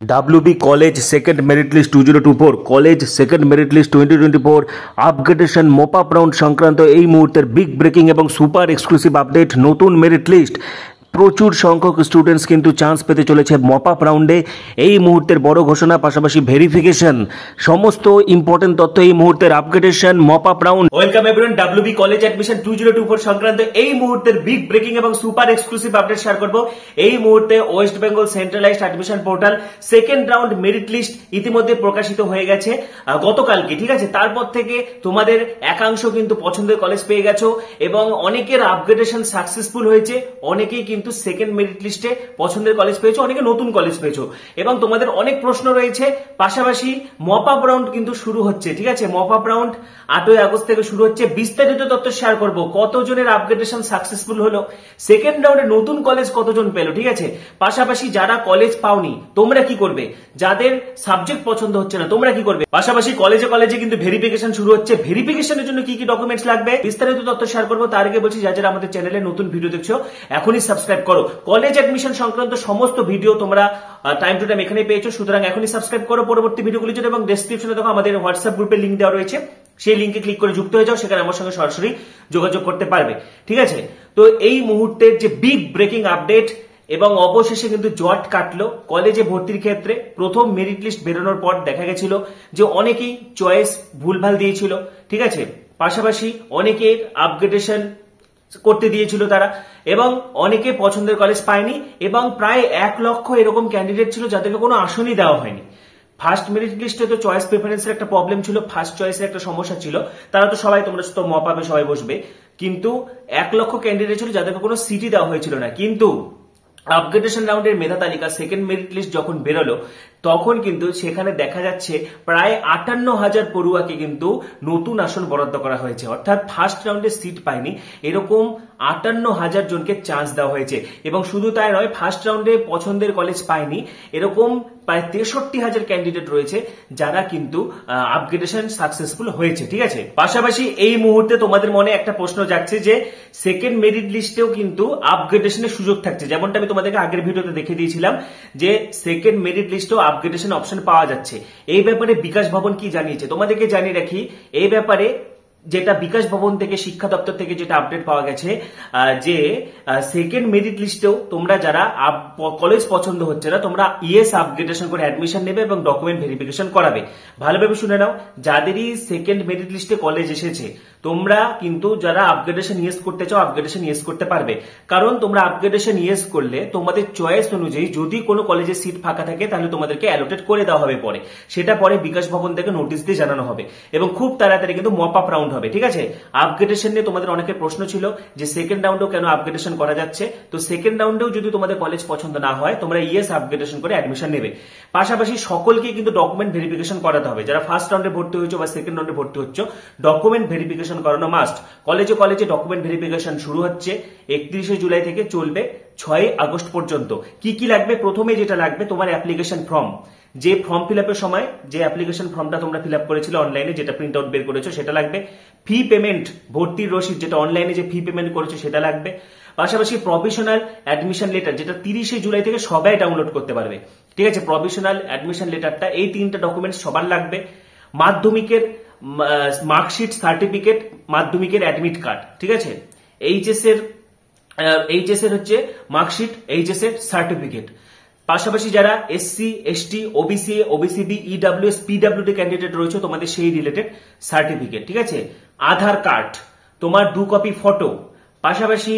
WB College Second Merit List 2024 College Second Merit List 2024 upgradation mop up round সংক্রান্ত এই মুহূর্তের big breaking এবং super exclusive update. নতুন merit list, প্রচুর সংখ্যক স্টুডেন্টস কিন্তু চান্স পেতে চলেছে মপ আপ রাউন্ডে। এই মুহূর্তের বড় ঘোষণা, পাশাপাশি ভেরিফিকেশন, সমস্ত ইম্পর্টেন্ট তথ্য এই মুহূর্তের upgradation mop up round. Welcome everyone, WB college admission 2024 সংক্রান্ত এই মুহূর্তের বিগ ব্রেকিং এবং সুপার এক্সক্লুসিভ আপডেট শেয়ার করব। এই মুহূর্তে West Bengal centralised admission portal second round merit list ইতিমধ্যে প্রকাশিত হয়ে গেছে গতকালকে, ঠিক আছে। তারপর থেকে তোমাদের একাংশ কিন্তু পছন্দের কলেজ পেয়ে গেছো এবং অনেকের আপগ্রেডেশন সাকসেসফুল হয়েছে, অনেকেই কিন্তু সেকেন্ড মেরিট লিস্টে পছন্দের কলেজ পেয়েছো, অনেকে নতুন কলেজ পেয়েছো এবং তোমাদের অনেক প্রশ্ন রয়েছে। পাশাপাশি মপ আপ রাউন্ড কিন্তু শুরু হচ্ছে, ঠিক আছে। মপ আপ রাউন্ড 8ই আগস্ট থেকে শুরু হচ্ছে। বিস্তারিত তথ্য শেয়ার করব, কতজনের আপগ্রেডেশন সাকসেসফুল হলো, সেকেন্ড রাউন্ডে নতুন কলেজ কতজন পেলো, ঠিক আছে। পাশাপাশি যারা কলেজ পাওনি তোমরা কি করবে, যাদের সাবজেক্ট পছন্দ হচ্ছে না তোমরা কি করবে। পাশাপাশি কলেজে কলেজে কিন্তু ভেরিফিকেশন শুরু হচ্ছে, ভেরিফিকেশনের জন্য কি কি ডকুমেন্টস লাগবে বিস্তারিত তথ্য শেয়ার করবো। তার আগে বলছি, যারা আমাদের চ্যানেলে নতুন ভিডিও দেখছো এখনই সাবস্ক্রাইব করো। কলেজ অ্যাডমিশন সংক্রান্ত সমস্ত ভিডিও তোমরা টাইম টু টাইম এখানে পেয়েছো, সুতরাং এখনই সাবস্ক্রাইব করো পরবর্তী ভিডিওগুলির জন্য। এবং ডেসক্রিপশনে দেখো আমাদের হোয়াটসঅ্যাপ গ্রুপের লিঙ্ক দেওয়া রয়েছে, সেই লিঙ্কে ক্লিক করে যুক্ত হয়ে যাও, সেখানে আমার সঙ্গে সরাসরি যোগাযোগ করতে পারবে, ঠিক আছে। তো এই মুহূর্তের যে বিগ ব্রেকিং আপডেট এবং অবশেষে কিন্তু জট কাটলো কলেজে ভর্তির ক্ষেত্রে। প্রথম মেরিট লিস্ট বেরোনোর পর দেখা গেছিল যে অনেকেই চয়েস ভুলভাল দিয়েছিল, ঠিক আছে। পাশাপাশি অনেকে আপগ্রেডেশন করতে দিয়েছিল তারা, এবং অনেকে পছন্দের কলেজ পায়নি এবং প্রায় 1 লক্ষ এরকম ক্যান্ডিডেট ছিল যাদেরকে কোনো আসনই দেওয়া হয়নি। ফার্স্ট মেরিট লিস্টে তো চয়েস প্রেফারেন্সের একটা প্রবলেম ছিল, ফার্স্ট চয়েসের একটা সমস্যা ছিল, তারা তো সবাই, তোমরা তো মপ আপে সবাই বসবে, কিন্তু 1 লক্ষ ক্যান্ডিডেট ছিল যাদেরকে কোনো সিটই দেওয়া হয়েছিল না। কিন্তু আপগ্রেডেশন রাউন্ডের মেধা তালিকা সেকেন্ড মেরিট লিস্ট যখন বেরোলো তখন কিন্তু সেখানে দেখা যাচ্ছে প্রায় 58,000 পড়ুয়াকে কিন্তু নতুন আসন বরাদ্দ করা হয়েছে। অর্থাৎ ফার্স্ট রাউন্ডে সিট পায়নি এরকম 58,000 জনকে চান্স দেওয়া হয়েছে। এবং শুধু তাই নয়, ফার্স্ট রাউন্ডে পছন্দের কলেজ পায়নি এরকম প্রায় 63,000 ক্যান্ডিডেট রয়েছে যারা কিন্তু আপগ্রেডেশন সাকসেসফুল হয়েছে, ঠিক আছে। পাশাপাশি এই মুহূর্তে তোমাদের মনে একটা প্রশ্ন জাগছে যে সেকেন্ড মেরিট লিস্টেও কিন্তু আপগ্রেডেশনের সুযোগ থাকছে, যেমনটা আমি তোমাদেরকে আগের ভিডিওতে দেখে দিয়েছিলাম যে সেকেন্ড মেরিট লিস্টেও আপগ্রেডেশন অপশন পাওয়া যাচ্ছে। এই ব্যাপারে বিকাশ ভবন কি জানিয়েছে তোমাদেরকে জানিয়ে রাখি। এই ব্যাপারে যেটা বিকাশ ভবন থেকে, শিক্ষা দপ্তর থেকে যেটা আপডেট পাওয়া গেছে যে সেকেন্ড মেরিট লিস্টেও তোমরা যারা কলেজ পছন্দ হচ্ছে না তোমরা ইএস আপগ্রেডেশন করে অ্যাডমিশন নেবে এবং ডকুমেন্ট ভেরিফিকেশন করাবে। ভালোভাবে শুনে নাও, যাদেরই সেকেন্ড মেরিট লিস্টে কলেজ এসেছে তোমরা কিন্তু যারা আপগ্রেডেশন ইয়েস করতে চাও আপগ্রেডেশন ইয়েস করতে পারবে। কারণ তোমরা আপগ্রেডেশন ইয়েস করলে তোমাদের চয়েস অনুযায়ী যদি কোনো কলেজে সিট ফাঁকা থাকে তাহলে তোমাদেরকে অ্যালোটেড করে দেওয়া হবে পরে, সেটা পরে বিকাশ ভবন থেকে নোটিশ দিয়ে জানানো হবে এবং খুব তাড়াতাড়ি কিন্তু মপ আপ রাউন্ড হবে, ঠিক আছে। আপগ্রেডেশন নিয়ে তোমাদের অনেকের প্রশ্ন ছিল যে সেকেন্ড রাউন্ডেও কেন আপগ্রেডেশন করা যাচ্ছে। তো সেকেন্ড রাউন্ডেও যদি তোমাদের কলেজ পছন্দ না হয় তোমরা ইএস আপগ্রেডেশন করে অ্যাডমিশন নেবে। পাশাপাশি সকলকে কিন্তু ডকুমেন্ট ভেরিফিকেশন করাতে হবে। যারা ফার্স্ট রাউন্ডে ভর্তি হয়েছে বা সেকেন্ড রাউন্ডে ভর্তি হচ্ছে ডকুমেন্ট ভেরিফিকেশন করানো মাস্ট। কলেজে কলেজে ডকুমেন্ট ভেরিফিকেশন শুরু হচ্ছে 31শে জুলাই থেকে, চলবে 6ই আগস্ট পর্যন্ত। কি কি লাগবে, প্রথমে যেটা লাগবে তোমার অ্যাপ্লিকেশন ফর্ম। যে ফর্ম ফিল আপের সময় যে অ্যাপ্লিকেশন ফর্মটা তোমরা ফিল আপ করেছিলে অনলাইনে, যেটা প্রিন্ট আউট বের করেছো সেটা লাগবে। ফি পেমেন্ট, ভর্তির রসিদ, যেটা অনলাইনে যে ফি পেমেন্ট করেছো সেটা লাগবে। পাশাপাশি প্রভিশনাল অ্যাডমিশন লেটার, যেটা 30শে জুলাই থেকে সবাই ডাউনলোড করতে পারবে, ঠিক আছে। প্রভিশনাল অ্যাডমিশন লেটারটা, এই 3টা ডকুমেন্টস সবার লাগবে। মাধ্যমিকের মার্কশিট, সার্টিফিকেট, মাধ্যমিকের অ্যাডমিট কার্ড, ঠিক আছে। এইচএস এর হচ্ছে মার্কশিট, এইচএস এর সার্টিফিকেট। পাশাপাশি যারা SC, ST, OBC, OBC B, EWS, PWD candidate রয়েছে তোমাদের সেই রিলেটেড সার্টিফিকেট, ঠিক আছে। আধার কার্ড, তোমার 2 কপি ফটো, পাশাপাশি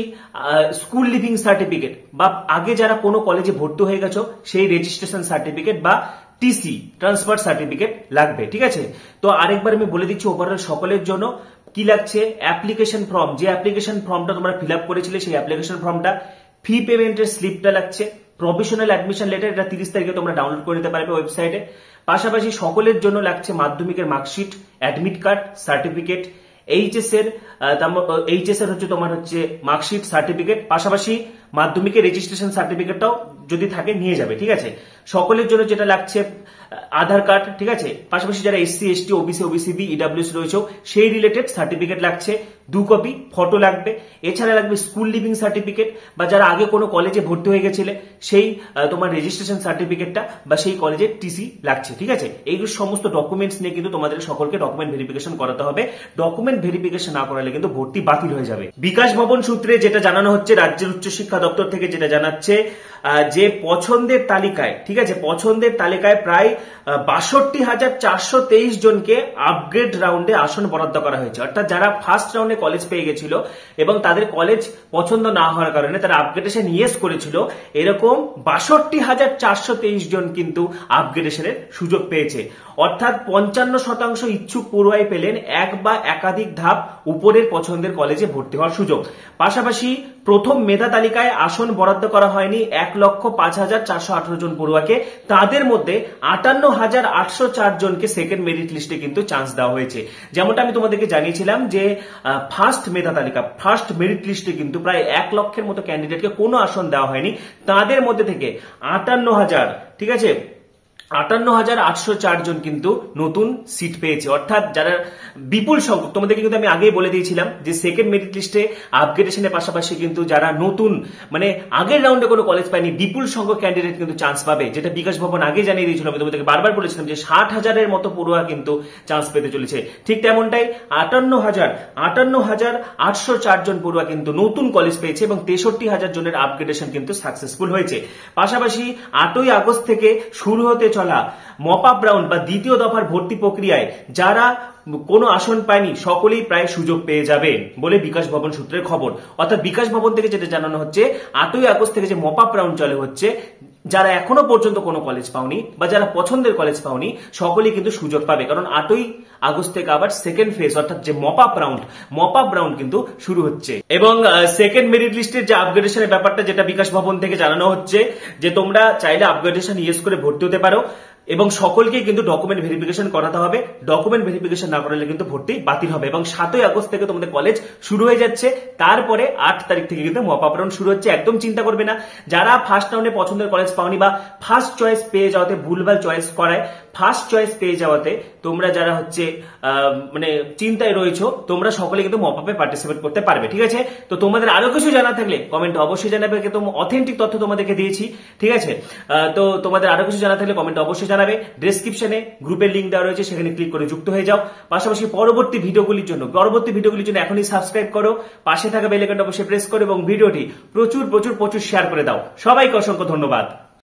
স্কুল লিভিং সার্টিফিকেট বা আগে যারা কোনো কলেজে ভর্তি হয়ে গেছো সেই রেজিস্ট্রেশন সার্টিফিকেট বা টিসি, ট্রান্সফার সার্টিফিকেট লাগবে, ঠিক আছে। তো আরেকবার আমি বলে দিচ্ছি ওভারঅল সকলের জন্য কি লাগছে। অ্যাপ্লিকেশন ফর্ম, যে অ্যাপ্লিকেশন ফর্মটা তোমরা ফিল আপ করেছিলে সেই অ্যাপ্লিকেশন ফর্মটা, ফি পেমেন্টের স্লিপটা লাগছে, প্রভিশনাল অ্যাডমিশন লেটার, এটা 30 তারিখে তোমরা ডাউনলোড করে নিতে পারবে ওয়েবসাইটে। পাশাপাশি সকলের জন্য লাগছে মাধ্যমিকের marksheet, admit card, certificate, HS এর হচ্ছে তোমার হচ্ছে মার্কশিট, সার্টিফিকেট। পাশাপাশি মাধ্যমিকের রেজিস্ট্রেশন সার্টিফিকেটটাও যদি থাকে নিয়ে যাবে, ঠিক আছে। সকলের জন্য যেটা লাগছে আধার কার্ড, ঠিক আছে। পাশাপাশি যারা SC ST OBC OBC B EWS রয়েছে সেই রিলেটেড সার্টিফিকেট লাগছে 2 কপি, ফটো লাগবে। এছাড়া লাগবে স্কুল লিভিং সার্টিফিকেট, বা যারা আগে কোনো কলেজে ভর্তি হয়ে গেছিলে সেই তোমার রেজিস্ট্রেশন সার্টিফিকেটটা বা সেই কলেজের টিসি লাগছে, ঠিক আছে। এইগুলো সমস্ত ডকুমেন্টস নিয়ে কিন্তু তোমাদের সকলকে ডকুমেন্ট ভেরিফিকেশন করাতে হবে। ডকুমেন্ট ভেরিফিকেশন না করালে কিন্তু ভর্তি বাতিল হয়ে যাবে। বিকাশ ভবন সূত্রে যেটা জানানো হচ্ছে, রাজ্যের উচ্চশিক্ষা দপ্তর থেকে যেটা জানাচ্ছে যে পছন্দের তালিকায়, ঠিক আছে, পছন্দের তালিকায় প্রায় 62,423 জনকে আপগ্রেড রাউন্ডে আসন বরাদ্দ করা হয়েছে। অর্থাৎ যারা ফার্স্ট রাউন্ডে কলেজ পেয়ে গেছিল এবং তাদের কলেজ পছন্দ না হওয়ার কারণে তারা আপগ্রেডেশন ইয়েস করেছিল, এরকম 62,423 জন কিন্তু আপগ্রেডেশনের সুযোগ পেয়েছে। অর্থাৎ 55% ইচ্ছুক পড়ুয়াই পেলেন এক বা একাধিক ধাপ উপরের পছন্দের কলেজে ভর্তি হওয়ার সুযোগ। পাশাপাশি প্রথম মেধা তালিকায় আসন বরাদ্দ করা হয়নি 1,05,418 জন পড়ুয়াকে, তাদের মধ্যে 58,804 জনকে সেকেন্ড মেরিট লিস্টে কিন্তু চান্স দেওয়া হয়েছে। যেমনটা আমি তোমাদেরকে জানিয়েছিলাম যে ফার্স্ট মেধা তালিকা, ফার্স্ট মেরিট লিস্টে কিন্তু প্রায় 1 লক্ষের মতো ক্যান্ডিডেটকে কোনো আসন দেওয়া হয়নি, তাদের মধ্যে থেকে 58,000, ঠিক আছে, 58,804 জন কিন্তু নতুন সিট পেয়েছে। অর্থাৎ যারা বিপুল সংখ্যক, তোমাদেরকে কিন্তু আমি আগেই বলে দিয়েছিলাম যে সেকেন্ড মেরিট লিস্টে আপগ্রেডেশনের পাশাপাশি কিন্তু যারা নতুন মানে আগের রাউন্ডে কোনো কলেজ পায়নি বিপুল সংখ্যক ক্যান্ডিডেট কিন্তু চান্স পাবে, যেটা বিকাশ ভবন আগে জানিয়ে দিয়েছিল। আমি তোমাদেরকে বারবার বলেছিলাম যে 60,000-এর মতো পড়ুয়া কিন্তু চান্স পেতে চলেছে। ঠিক তেমনটাই 58,804 জন পড়ুয়া কিন্তু নতুন কলেজ পেয়েছে এবং 63,000 জনের আপগ্রেডেশন কিন্তু সাকসেসফুল হয়েছে। পাশাপাশি 8ই আগস্ট থেকে শুরু হতে চলা মপ আপ রাউন্ড বা দ্বিতীয় দফার ভর্তি প্রক্রিয়ায় যারা কোনো আসন পায়নি সকলেই প্রায় সুযোগ পেয়ে যাবে বলে বিকাশ ভবন সূত্রের খবর। অর্থাৎ বিকাশ ভবন থেকে যেটা জানানো হচ্ছে, 8ই আগস্ট থেকে যে মপ আপ রাউন্ড চালু হচ্ছে, যারা এখনো পর্যন্ত কোনো কলেজ পাওনি বা যারা পছন্দের কলেজ পাওনি সকলেই কিন্তু সুযোগ পাবে। কারণ 8ই আগস্ট থেকে আবার সেকেন্ড ফেজ অর্থাৎ যে মপ আপ রাউন্ড কিন্তু শুরু হচ্ছে। এবং সেকেন্ড মেরিট লিস্টের যে আপগ্রেডেশনের ব্যাপারটা, যেটা বিকাশ ভবন থেকে জানানো হচ্ছে যে তোমরা চাইলে আপগ্রেডেশন ইয়েস করে ভর্তি হতে পারো এবং সকলকে কিন্তু ডকুমেন্ট ভেরিফিকেশন করাতে হবে। ডকুমেন্ট ভেরিফিকেশন না করালে কিন্তু ভর্তি বাতিল হবে। এবং 7ই আগস্ট থেকে তোমাদের কলেজ শুরু হয়ে যাচ্ছে, তারপরে 8 তারিখ থেকে কিন্তু মপ আপ রাউন্ড শুরু হচ্ছে। একদম চিন্তা করবে না যারা ফার্স্ট রাউন্ডে পছন্দের কলেজ পাওনি বা ফার্স্ট চয়েস পেয়ে যাওয়াতে ভুলভাল চয়েস করায়, ফার্স্ট চয়েস পেয়ে যাওয়াতে তোমরা যারা হচ্ছে মানে চিন্তায় রয়েছো, তোমরা সকলে কিন্তু মপ আপে পার্টিসিপেট করতে পারবে, ঠিক আছে। তো তোমাদের আরো কিছু জানা থাকলে কমেন্ট অবশ্যই জানাবে, কিন্তু অথেন্টিক তথ্য তোমাদেরকে দিয়েছি, ঠিক আছে। তো তোমাদের আরো কিছু জানা থাকলে কমেন্ট অবশ্যই জানাবে। ডেসক্রিপশনে গ্রুপের লিংক দেওয়া রয়েছে, সেখানে ক্লিক করে যুক্ত হয়ে যাও। পাশাপাশি পরবর্তী ভিডিওগুলির জন্য এখনই সাবস্ক্রাইব করো, পাশে থাকা বেল আইকনটা অবশ্যই প্রেস করো এবং ভিডিওটি প্রচুর শেয়ার করে দাও। সবাইকে অসংখ্য ধন্যবাদ।